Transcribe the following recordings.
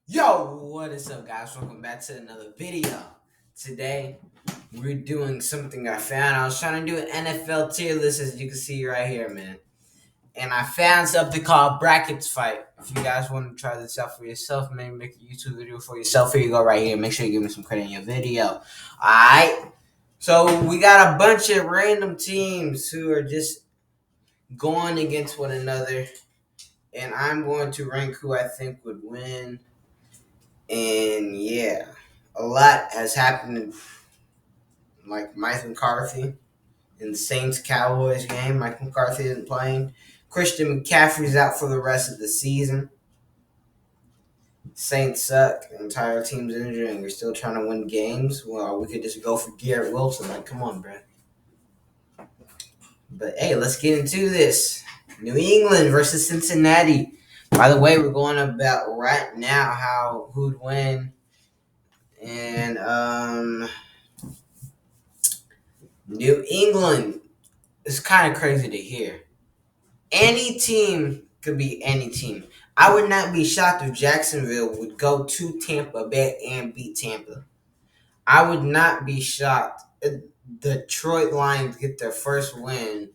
Yo, what is up, guys? Welcome back to another video. Today, we're doing something I found. I was trying to do an NFL tier list, as you can see right here, man. And I found something called Brackets Fight. If you guys want to try this out for yourself, maybe make a YouTube video for yourself, here you go right here. Make sure you give me some credit in your video. Alright? So, we got a bunch of random teams who are just going against one another. And I'm going to rank who I think would win. And yeah, a lot has happened. Like Mike McCarthy in the Saints Cowboys game. Mike McCarthy isn't playing. Christian McCaffrey's out for the rest of the season. Saints suck. The entire team's injured, and we're still trying to win games. Well, we could just go for Garrett Wilson. Like, come on, bro. But hey, let's get into this. New England versus Cincinnati. By the way, we're going about right now how who'd win. And New England is kind of crazy to hear. Any team could be any team. I would not be shocked if Jacksonville would go to Tampa Bay and beat Tampa. I would not be shocked if the Detroit Lions get their first win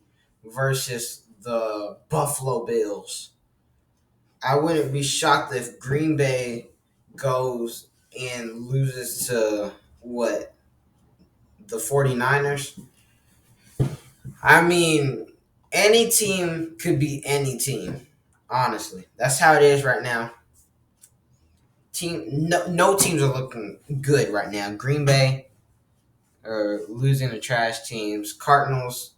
versus the Buffalo Bills. I wouldn't be shocked if Green Bay goes and loses to what? The 49ers? I mean, any team could be any team. Honestly, that's how it is right now. No teams are looking good right now. Green Bay are losing to trash teams. Cardinals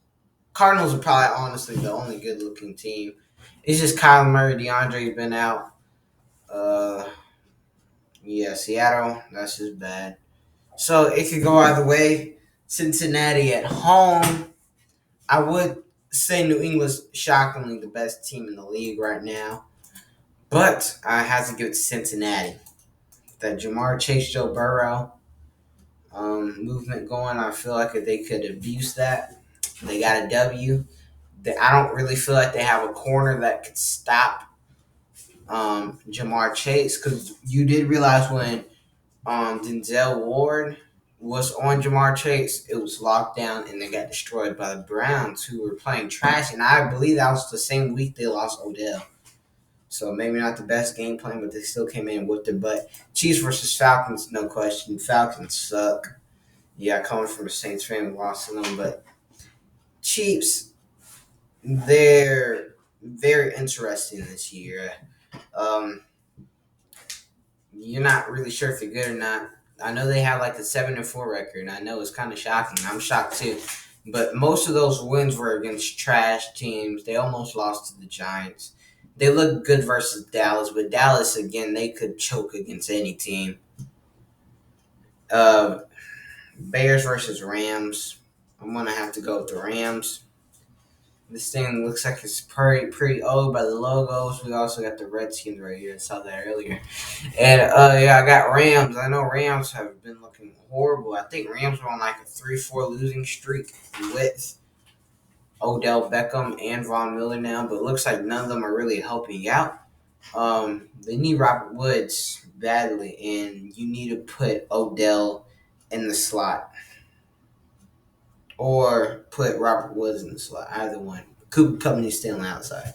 are probably honestly the only good looking team. It's just Kyle Murray. DeAndre's been out. Uh, yeah, Seattle. That's just bad. So it could go either way. Cincinnati at home. I would say New England's shockingly the best team in the league right now. But I have to give it to Cincinnati. That Jamar Chase, Joe Burrow movement going, I feel like if they could abuse that, they got a W. I don't really feel like they have a corner that could stop Jamar Chase, because you did realize when Denzel Ward was on Jamar Chase, it was locked down and they got destroyed by the Browns, who were playing trash. And I believe that was the same week they lost Odell. So maybe not the best game plan, but they still came in and whipped their butt. Chiefs versus Falcons, no question. Falcons suck. Yeah, coming from a Saints fan, we lost to them, but Chiefs, they're very interesting this year. Um, you're not really sure if they're good or not. I know they have like a 7-4 record. I know it's kind of shocking. I'm shocked too. But most of those wins were against trash teams. They almost lost to the Giants. They look good versus Dallas, but Dallas, again, they could choke against any team. Uh, Bears versus Rams. I'm going to have to go with the Rams. This thing looks like it's pretty old by the logos. We also got the Redskins right here. I saw that earlier. And yeah, I got Rams. I know Rams have been looking horrible. I think Rams were on like a 3-4 losing streak with Odell Beckham and Von Miller now, but it looks like none of them are really helping out. They need Robert Woods badly, and you need to put Odell in the slot or put Robert Woods in the slot. Either one. Cooper Kupp needs to stay on the outside.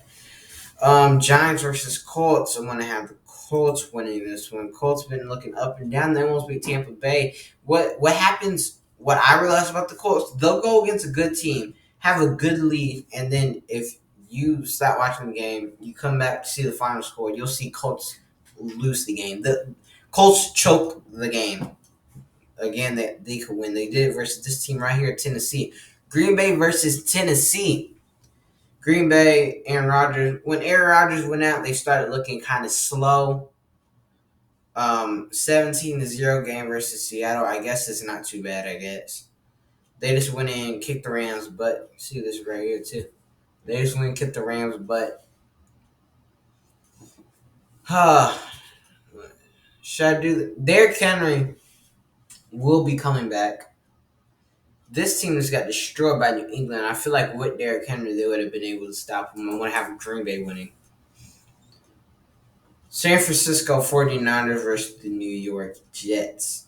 Giants versus Colts. I'm going to have the Colts winning this one. Colts been looking up and down. They almost beat Tampa Bay. What happens? What I realized about the Colts, they'll go against a good team, have a good lead, and then if you stop watching the game, you come back to see the final score, you'll see Colts lose the game. The Colts choke the game. Again, they could win. They did it versus this team right here, Tennessee. Green Bay versus Tennessee. Green Bay, Aaron Rodgers. When Aaron Rodgers went out, they started looking kind of slow. 17-0 game versus Seattle. I guess it's not too bad, I guess. They just went in and kicked the Rams' butt. See this right here, too. They just went and kicked the Rams' butt. Should I do that? Derrick Henry will be coming back. This team just got destroyed by New England. I feel like with Derrick Henry, they would have been able to stop him. I'm going to have Green Bay winning. San Francisco 49ers versus the New York Jets.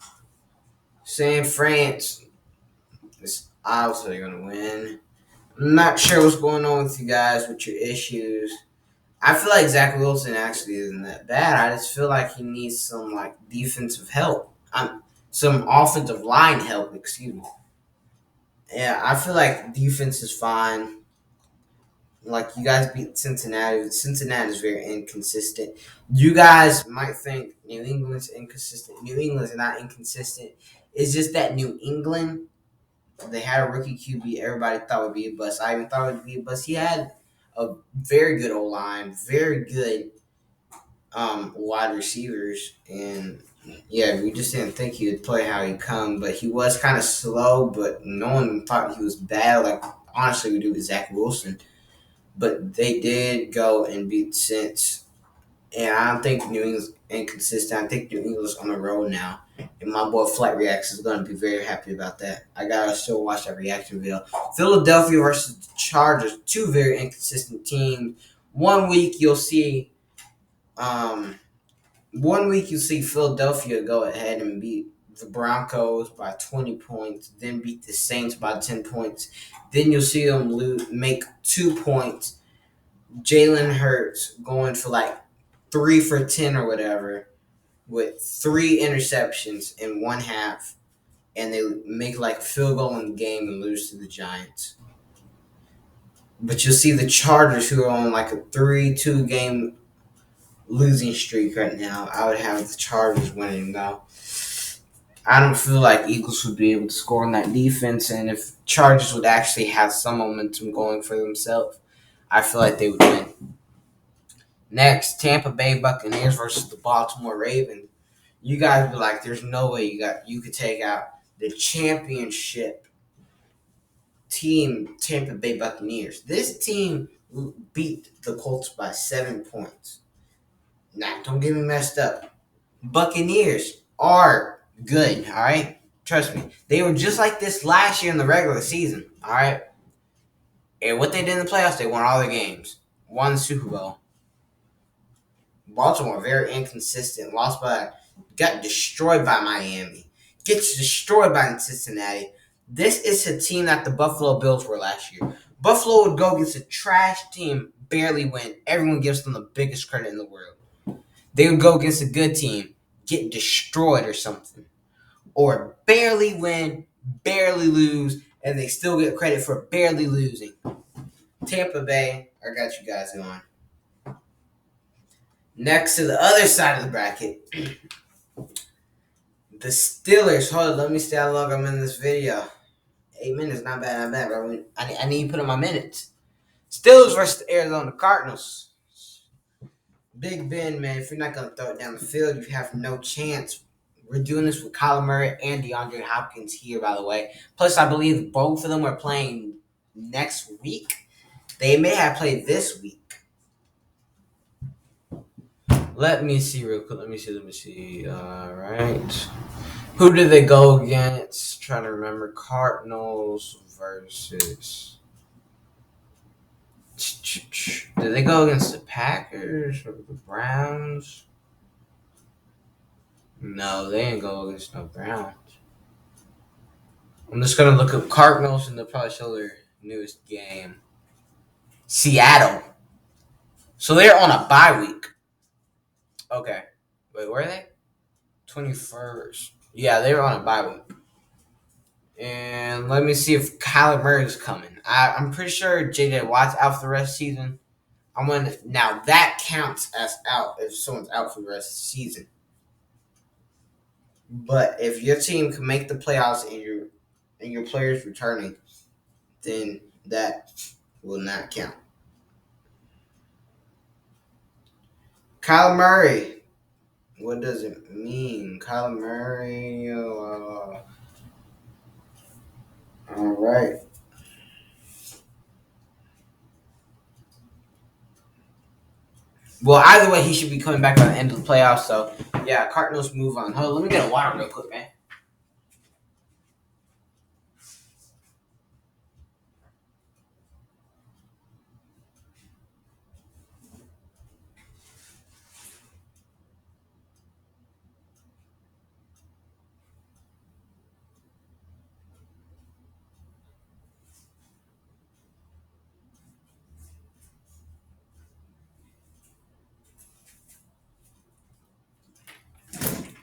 San France is obviously going to win. I'm not sure what's going on with you guys with your issues. I feel like Zach Wilson actually isn't that bad. I just feel like he needs some like defensive help. Some offensive line help, excuse me. Yeah, I feel like defense is fine. Like you guys beat Cincinnati. Cincinnati is very inconsistent. You guys might think New England's inconsistent. New England's not inconsistent. It's just that New England, they had a rookie QB. Everybody thought would be a bust. I even thought it would be a bust. He had a very good O line, very good wide receivers, and yeah, we just didn't think he would play how he come. But he was kind of slow, but no one thought he was bad. Like honestly, we do with Zach Wilson. But they did go and beat the Saints. And I don't think New England's inconsistent. I think New England's on the road now. And my boy Flight Reacts is going to be very happy about that. I got to still watch that reaction video. Philadelphia versus the Chargers. Two very inconsistent teams. One week you'll see um, Philadelphia go ahead and beat the Broncos by 20 points, then beat the Saints by 10 points. Then you'll see them make 2 points. Jalen Hurts going for like 3 for 10 or whatever with 3 interceptions in one half, and they make like a field goal in the game and lose to the Giants. But you'll see the Chargers, who are on like a 3-2 game losing streak right now. I would have the Chargers winning though. I don't feel like Eagles would be able to score on that defense, and if Chargers would actually have some momentum going for themselves, I feel like they would win. Next, Tampa Bay Buccaneers versus the Baltimore Ravens. You guys be like, there's no way you could take out the championship team, Tampa Bay Buccaneers. This team beat the Colts by 7 points. Now, don't get me messed up. Buccaneers are good, all right? Trust me. They were just like this last year in the regular season, all right? And what they did in the playoffs, they won all their games. Won the Super Bowl. Baltimore, very inconsistent. Got destroyed by Miami. Gets destroyed by Cincinnati. This is a team that the Buffalo Bills were last year. Buffalo would go against a trash team, barely win. Everyone gives them the biggest credit in the world. They would go against a good team, get destroyed or something. Or barely win, barely lose, and they still get credit for barely losing. Tampa Bay, I got you guys on. Next to the other side of the bracket, the Steelers. Hold on, let me see how long I'm in this video. 8 minutes, not bad, bro. I need to put in my minutes. Steelers versus the Arizona Cardinals. Big Ben, man, if you're not going to throw it down the field, you have no chance. We're doing this with Kyler Murray and DeAndre Hopkins here, by the way. Plus, I believe both of them are playing next week. They may have played this week. Let me see real quick. Let me see. All right. Who did they go against? Trying to remember. Cardinals versus. Did they go against the Packers or the Browns? No, they didn't go against no Browns. I'm just gonna look up Cardinals and they'll probably show their newest game. Seattle. So they're on a bye week. Okay. Wait, where are they? 21st. Yeah, they were on a bye week. And let me see if Kyler Murray's coming. I'm pretty sure J.J. Watt's out for the rest of the season. Now that counts as out if someone's out for the rest of the season. But if your team can make the playoffs and your players returning, then that will not count. Kyler Murray. What does it mean? Kyler Murray. All right. Well, either way, he should be coming back by the end of the playoffs. So, yeah, Cardinals move on. Hold on, let me get a water real quick, man.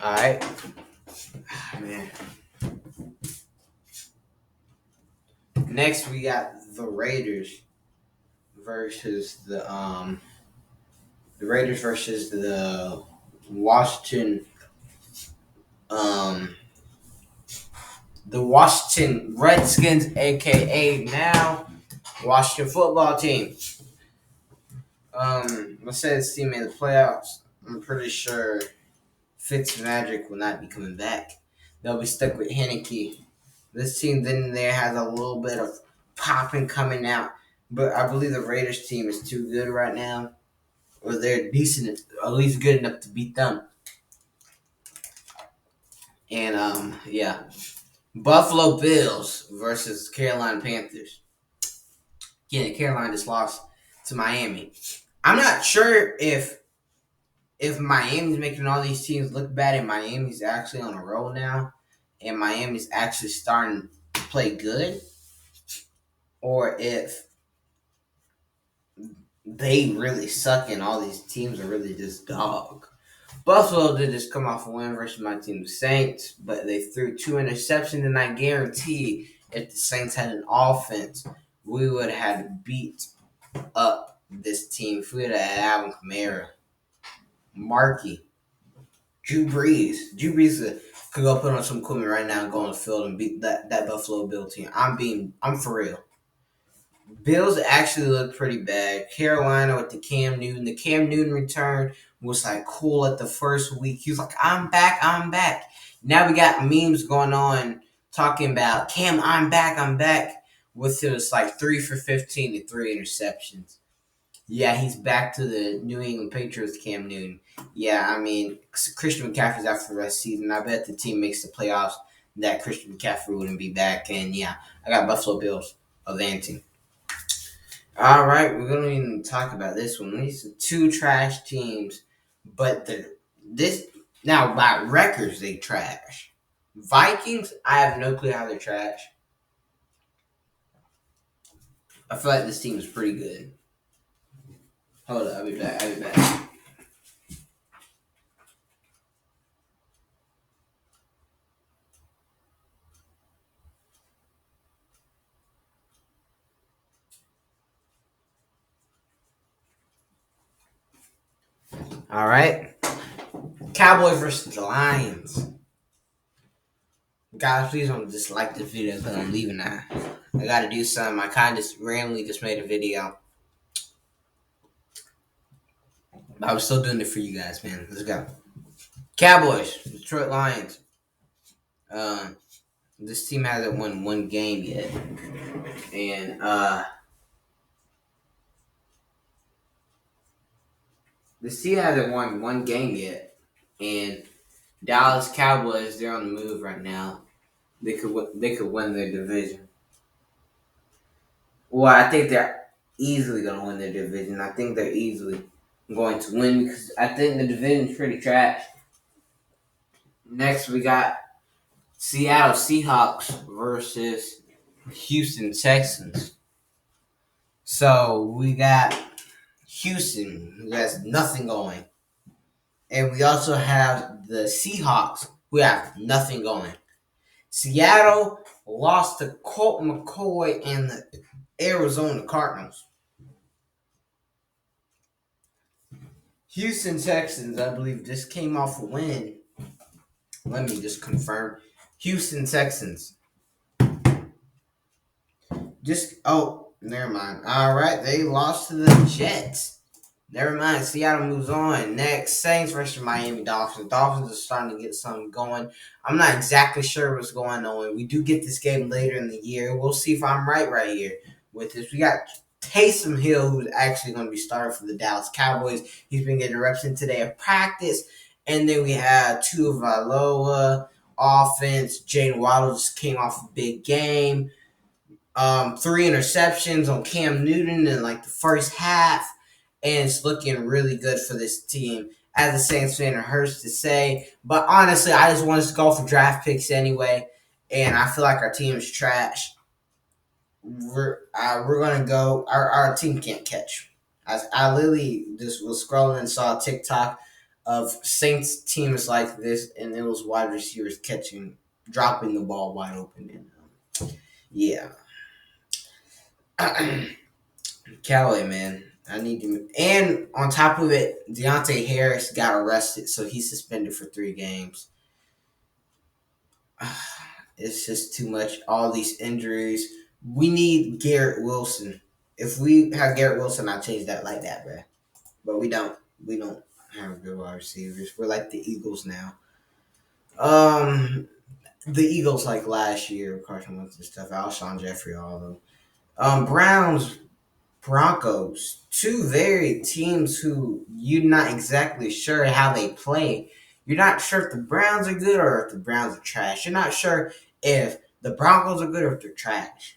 All right, man. Next, we got the Raiders versus the Raiders versus the Washington um the Washington Redskins, aka now Washington football team. Let's say this team made the playoffs. I'm pretty sure Fitzmagic will not be coming back. They'll be stuck with Heineke. This team then there has a little bit of popping coming out, but I believe the Raiders team is too good right now, or they're decent, at least good enough to beat them. And yeah, Buffalo Bills versus Carolina Panthers. Yeah, Carolina just lost to Miami. I'm not sure if Miami's making all these teams look bad and Miami's actually on a roll now and Miami's actually starting to play good, or if they really suck and all these teams are really just dog. Buffalo did just come off a win versus my team, the Saints, but they threw 2 interceptions, and I guarantee if the Saints had an offense, we would have had to beat up this team. If we would have had Alvin Kamara, Markey, Drew Brees. Drew Brees could go put on some equipment right now and go on the field and beat that Buffalo Bill team. I'm for real. Bills actually look pretty bad. Carolina with the Cam Newton. The Cam Newton return was like cool at the first week. He was like, I'm back, I'm back. Now we got memes going on talking about Cam, I'm back. With his like 3 for 15 and 3 interceptions. Yeah, he's back to the New England Patriots, Cam Newton. Yeah, I mean, Christian McCaffrey's out for the rest of the season. I bet the team makes the playoffs that Christian McCaffrey wouldn't be back. And yeah, I got Buffalo Bills advancing. All right, we're gonna even talk about this one. These are 2 trash teams, but this now by records they trash. Vikings, I have no clue how they're trash. I feel like this team is pretty good. Hold up, I'll be back. All right, Cowboys versus the Lions. Guys, please don't dislike this video because I'm leaving now. I gotta do something. I kind of just randomly just made a video. But I was still doing it for you guys, man. Let's go. Cowboys, Detroit Lions. This team hasn't won one game yet. And this team hasn't won one game yet. And Dallas Cowboys, they're on the move right now. They could win their division. Well, I think they're easily going to win their division. I think they're easily going to win because I think the division is pretty trash. Next, we got Seattle Seahawks versus Houston Texans. So we got Houston, who has nothing going. And we also have the Seahawks, who have nothing going. Seattle lost to Colt McCoy and the Arizona Cardinals. Houston Texans, I believe, just came off a win. Let me just confirm. Houston Texans. Never mind. All right, they lost to the Jets. Never mind. Seattle moves on. Next, Saints versus Miami Dolphins. Dolphins are starting to get something going. I'm not exactly sure what's going on. We do get this game later in the year. We'll see if I'm right here with this. We got Taysom Hill, who's actually going to be starting for the Dallas Cowboys. He's been getting reps in today of practice. And then we have Tuivasa offense. Jayden Waddle just came off a big game. 3 interceptions on Cam Newton in like the first half. And it's looking really good for this team. As a Saints fan, it hurts to say. But honestly, I just want us to go for draft picks anyway. And I feel like our team is trash. We're going to go. Our team can't catch. I literally just was scrolling and saw a TikTok of Saints teams like this, and it was wide receivers dropping the ball wide open. And yeah, Callaway, man, I need to. And on top of it, Deontay Harris got arrested, so he's suspended for 3 games. It's just too much. All these injuries. We need Garrett Wilson. If we have Garrett Wilson, I'll change that like that, bro. But we don't. We don't have good wide receivers. We're like the Eagles now. The Eagles like last year, Carson Wentz and stuff. Alshon Jeffrey, all of them. Browns, Broncos, two very teams who you're not exactly sure how they play. You're not sure if the Browns are good or if the Browns are trash. You're not sure if the Broncos are good or if they're trash.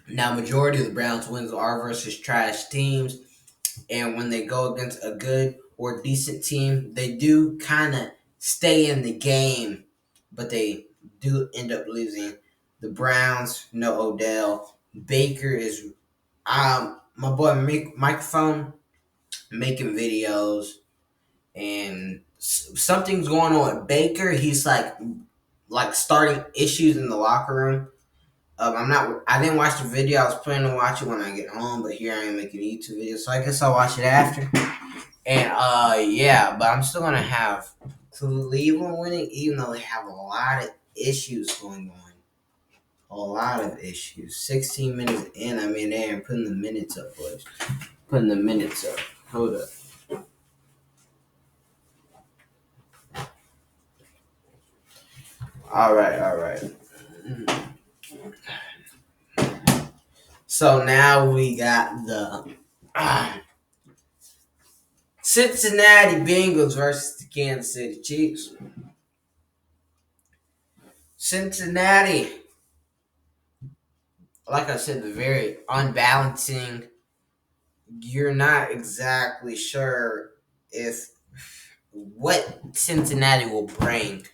Now, majority of the Browns wins are versus trash teams, and when they go against a good or decent team, they do kind of stay in the game, but they do end up losing. The Browns, no Odell. Baker is my boy microphone making videos, and something's going on with Baker. He's like starting issues in the locker room. I'm not. I didn't watch the video. I was planning to watch it when I get home, but here I am making a YouTube video, so I guess I'll watch it after. And yeah, but I'm still gonna have Cleveland winning, even though they have a lot of issues going on. A lot of issues. 16 minutes in, I'm in there and putting the minutes up, boys. Putting the minutes up. Hold up. All right. So now we got the Cincinnati Bengals versus the Kansas City Chiefs. Cincinnati, like I said, the very unbalancing. You're not exactly sure if what Cincinnati will bring.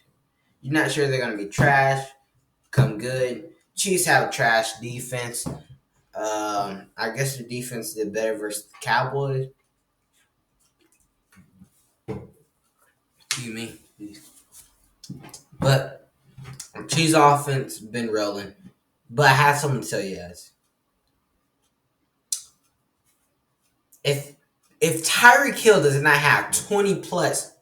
You're not sure they're going to be trash, come good. Chiefs have a trash defense. I guess the defense did better versus the Cowboys. Excuse me. But Chiefs offense been rolling. But I have something to tell you guys. If Tyreek Hill does not have 20 plus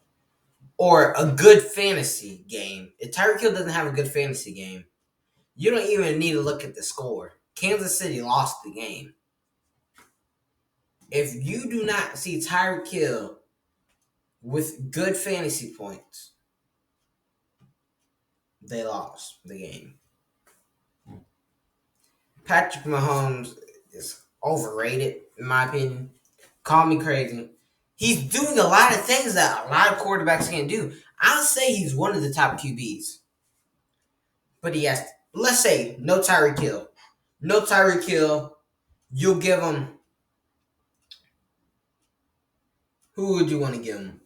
or a good fantasy game, if Tyreek Hill doesn't have a good fantasy game, you don't even need to look at the score. Kansas City lost the game. If you do not see Tyreek Hill with good fantasy points, they lost the game. Patrick Mahomes is overrated, in my opinion. Call me crazy. He's doing a lot of things that a lot of quarterbacks can't do. I'll say he's one of the top QBs. But he has, let's say, no Tyreek Hill. No Tyreek Hill. You'll give him. Who would you want to give him?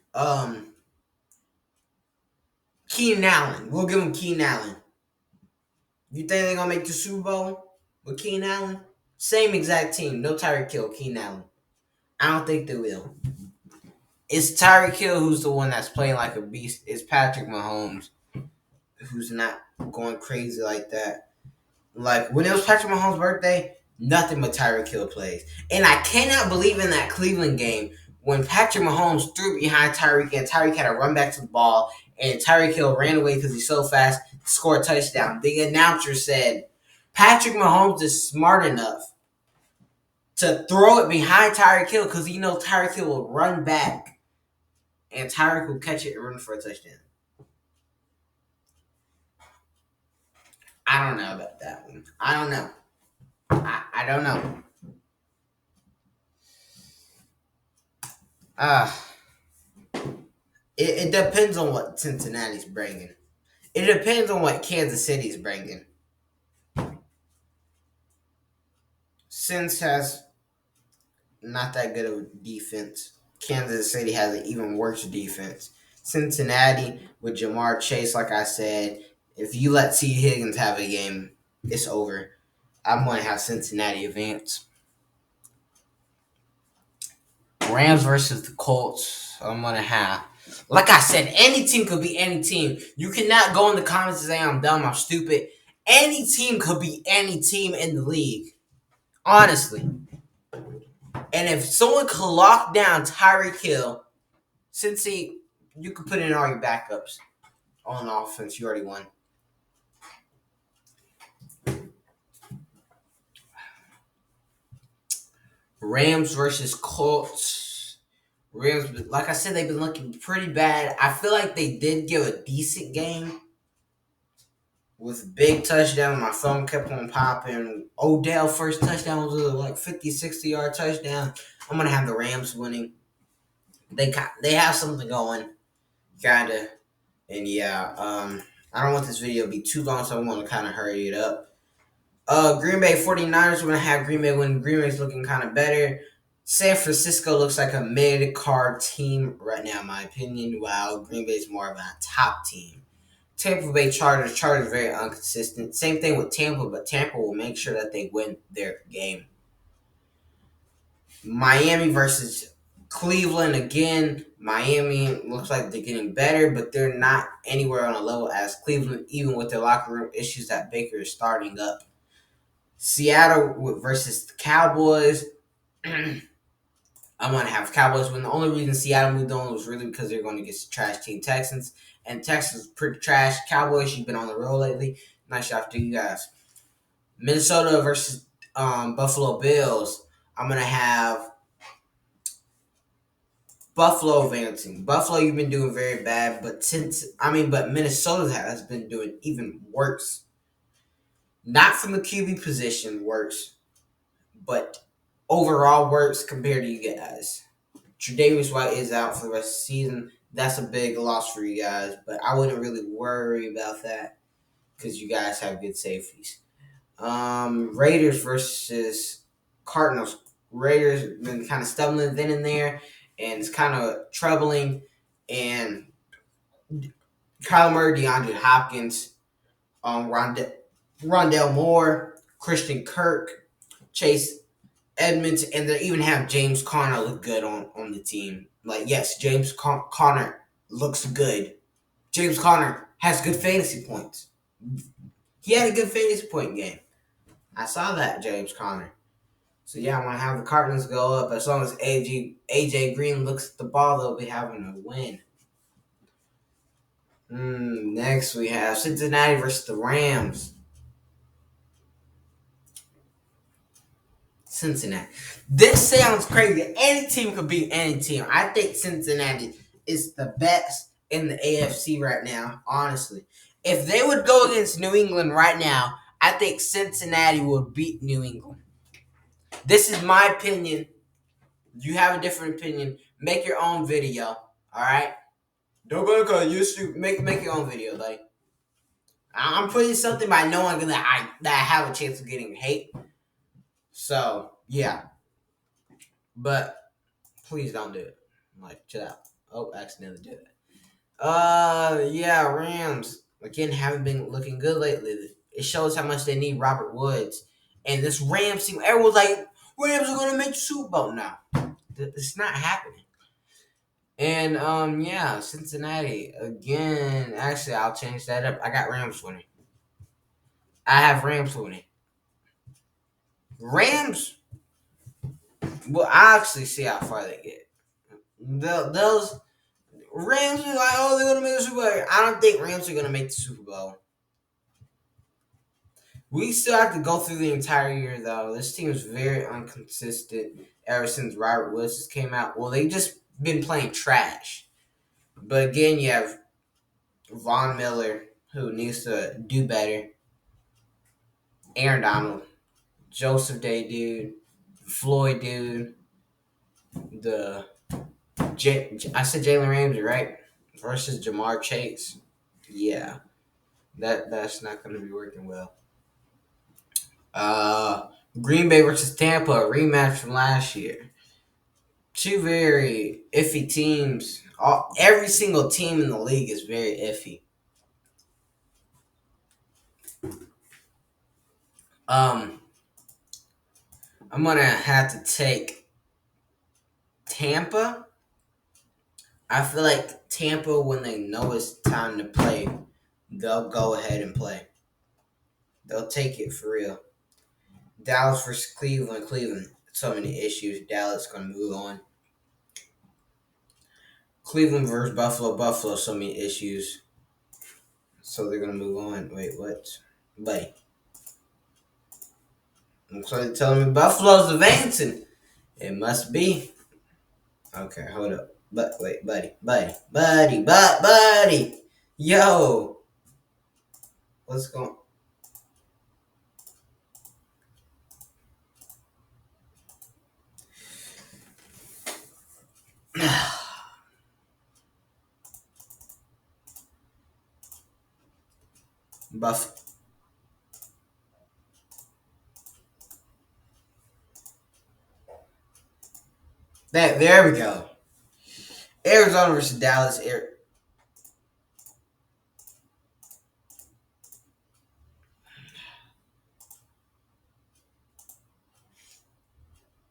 Keenan Allen. We'll give him Keenan Allen. You think they're going to make the Super Bowl with Keenan Allen? Same exact team. No Tyreek Hill, Keenan Allen. I don't think they will. It's Tyreek Hill who's the one that's playing like a beast. It's Patrick Mahomes who's not going crazy like that. Like, when it was Patrick Mahomes' birthday, nothing but Tyreek Hill plays. And I cannot believe in that Cleveland game when Patrick Mahomes threw behind Tyreek and Tyreek had to run back to the ball and Tyreek Hill ran away because he's so fast to score a touchdown. The announcer said, Patrick Mahomes is smart enough to throw it behind Tyreek Hill because he knows Tyreek Hill will run back and Tyreek will catch it and run for a touchdown. I don't know about that one. I don't know. I don't know. It depends on what Cincinnati's bringing. It depends on what Kansas City's bringing. Cincy has not that good of a defense. Kansas City has an even worse defense. Cincinnati with Jamar Chase, like I said, if you let T. Higgins have a game, it's over. I'm going to have Cincinnati advance. Rams versus the Colts. I'm gonna have. Like I said, any team could be any team. You cannot go in the comments and say I'm dumb, I'm stupid. Any team could be any team in the league. Honestly. And if someone could lock down Tyreek Hill, since you could put in all your backups on offense, you already won. Rams versus Colts. Rams, like I said, they've been looking pretty bad. I feel like they did give a decent game with big touchdown. My phone kept on popping. Odell first touchdown was like 50, 60-yard touchdown. I'm gonna have the Rams winning. They have something going, kinda, and yeah. I don't want this video to be too long, so I want to kind of hurry it up. Green Bay 49ers, we're going to have Green Bay win. Green Bay's looking kind of better. San Francisco looks like a mid-card team right now, in my opinion, while Green Bay's more of a top team. Tampa Bay Chargers. Chargers very inconsistent. Same thing with Tampa, but Tampa will make sure that they win their game. Miami versus Cleveland again. Miami looks like they're getting better, but they're not anywhere on a level as Cleveland, even with their locker room issues that Baker is starting up. Seattle versus the Cowboys. I'm going to have Cowboys win. The only reason Seattle moved on was really because they're going to get the trash team Texans. And Texans pretty trash. Cowboys, you've been on the road lately. Nice job to you guys. Minnesota versus Buffalo Bills. I'm going to have Buffalo advancing. Buffalo, you've been doing very bad, but Minnesota has been doing even worse. Not from the QB position worse, but overall works compared to you guys. Tre'Davious White is out for the rest of the season. That's a big loss for you guys, but I wouldn't really worry about that because you guys have good safeties. Raiders versus Cardinals. Raiders been kind of stumbling then and there, and it's kind of troubling. And Kyler Murray, DeAndre Hopkins, Rondell Moore, Christian Kirk, Chase Edmonds, and they even have James Conner look good on the team. Like, yes, James Conner looks good. James Conner has good fantasy points. He had a good fantasy point game. I saw that, James Conner. So, yeah, I'm going to have the Cardinals go up. As long as AJ Green looks at the ball, they'll be having a win. Next, we have Cincinnati versus the Rams. Cincinnati. This sounds crazy. Any team could beat any team. I think Cincinnati is the best in the AFC right now, honestly. If they would go against New England right now, I think Cincinnati would beat New England. This is my opinion. You have a different opinion. Make your own video. All right? Don't go to YouTube. Make your own video. Like, I'm putting something by knowing that I have a chance of getting hate. So, yeah. But please don't do it. Like, chill out. Oh, accidentally did it. Yeah, Rams again haven't been looking good lately. It shows how much they need Robert Woods. And this Rams team, everyone's like, Rams are gonna make the Super Bowl now. It's not happening. And yeah, Cincinnati again. Actually, I'll change that up. I got Rams winning. I have Rams winning. Rams. Well, I actually see how far they get. Those Rams are like, oh, they're gonna make the Super Bowl. I don't think Rams are gonna make the Super Bowl. We still have to go through the entire year, though. This team is very inconsistent ever since Robert Woods came out. Well, they just been playing trash. But again, you have Von Miller, who needs to do better. Aaron Donald, Joseph Day, dude, Floyd, dude. I said Jalen Ramsey, right? Versus Jamar Chase. Yeah, that's not going to be working well. Green Bay versus Tampa, a rematch from last year. Two very iffy teams. Every single team in the league is very iffy. I'm gonna have to take Tampa, I feel like Tampa, when they know it's time to play, they'll go ahead and play. They'll take it for real. Dallas versus Cleveland. Cleveland, so many issues. Dallas going to move on. Cleveland versus Buffalo. Buffalo, so many issues. So they're going to move on. Wait, what? Buddy. So they're telling me Buffalo's advancing. It must be. Okay, hold up. But wait, buddy. Yo, what's going? Buff. There we go. Arizona versus Dallas.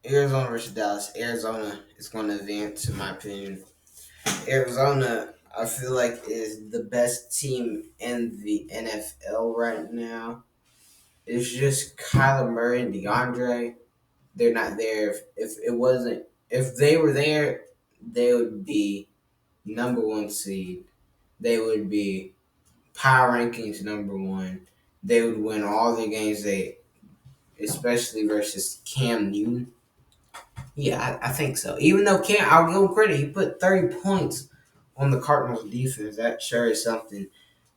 Arizona versus Dallas. Arizona is going to advance, in my opinion. Arizona, I feel like, is the best team in the NFL right now. It's just Kyler Murray and DeAndre. They're not there. If they were there, they would be number one seed. They would be power rankings number one. They would win all the games especially versus Cam Newton. Yeah, I think so. Even though I'll give him credit. He put 30 points on the Cardinals defense. That sure is something.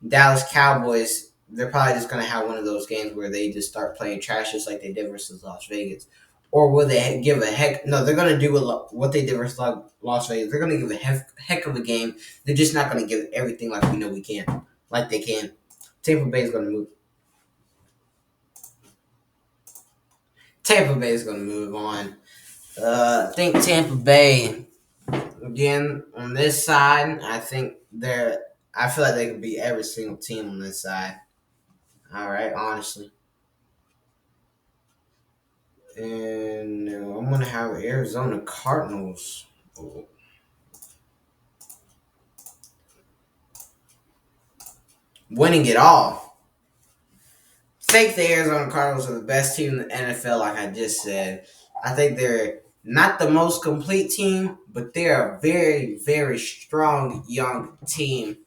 Dallas Cowboys, they're probably just going to have one of those games where they just start playing trash just like they did versus Las Vegas. Or will they give a heck? No, they're going to do what they did versus Las Vegas. They're going to give a heck of a game. They're just not going to give everything like we know we can. Like they can. Tampa Bay is going to move. Tampa Bay is going to move on. I think Tampa Bay, again, on this side, I feel like they could beat every single team on this side. All right, honestly. And I'm going to have Arizona Cardinals. Winning it all. I think the Arizona Cardinals are the best team in the NFL, like I just said. I think they're not the most complete team, but they're a very, very strong young team.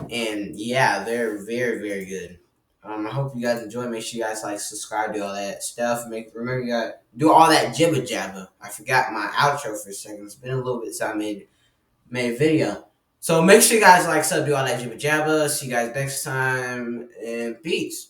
And yeah, they're very, very good. I hope you guys enjoy. Make sure you guys subscribe, do all that stuff. Remember you got do all that jibba jabba. I forgot my outro for a second. It's been a little bit since I made a video. So make sure you guys do all that jibba jabba. See you guys next time, and peace.